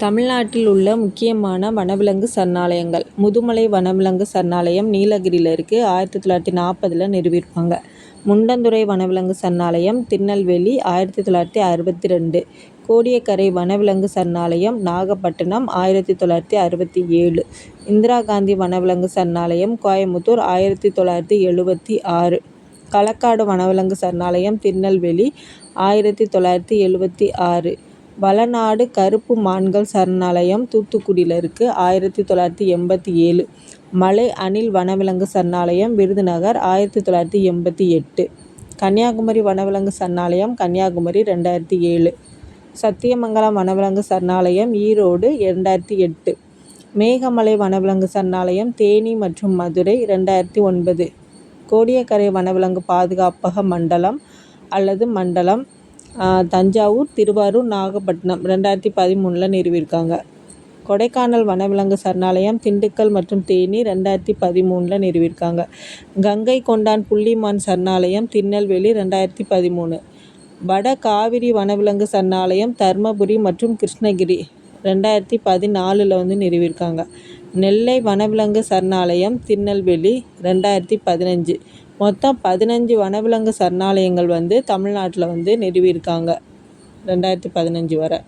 தமிழ்நாட்டில் உள்ள முக்கியமான வனவிலங்கு சரணாலயங்கள். முதுமலை வனவிலங்கு சரணாலயம் நீலகிரியில் இருக்குது. 1940 நிறுவியிருப்பாங்க. முண்டந்துறை வனவிலங்கு சரணாலயம் திருநெல்வேலி 1962. கோடியக்கரை வனவிலங்கு சரணாலயம் நாகப்பட்டினம் 1967. இந்திரா காந்தி வனவிலங்கு சரணாலயம் கோயமுத்தூர் 1976. களக்காடு வனவிலங்கு சரணாலயம் திருநெல்வேலி 1976. வளநாடு கருப்பு மான்கள் சரணாலயம் தூத்துக்குடியில் இருக்குது. 1987. மலை அணில் வனவிலங்கு சரணாலயம் விருதுநகர் 1988. கன்னியாகுமரி வனவிலங்கு சரணாலயம் கன்னியாகுமரி 2007. சத்தியமங்கலம் வனவிலங்கு சரணாலயம் ஈரோடு 2008. மேகமலை வனவிலங்கு சரணாலயம் தேனி மற்றும் மதுரை 2009. கோடியக்கரை வனவிலங்கு பாதுகாப்பக மண்டலம் அல்லது மண்டலம் தஞ்சாவூர், திருவாரூர், நாகப்பட்டினம் 2013 நிறுவியிருக்காங்க. கொடைக்கானல் வனவிலங்கு சரணாலயம் திண்டுக்கல் மற்றும் தேனி 2013 நிறுவியிருக்காங்க. கங்கை கொண்டான் புள்ளிமான் சரணாலயம் திருநெல்வேலி 2013. வட காவிரி வனவிலங்கு சரணாலயம் தர்மபுரி மற்றும் கிருஷ்ணகிரி 2014 நிறுவியிருக்காங்க. நெல்லை வனவிலங்கு சரணாலயம் திருநெல்வேலி 2015. மொத்தம் 15 வனவிலங்கு சரணாலயங்கள் தமிழ்நாட்டில் நிறுவியிருக்காங்க 2015 வரை.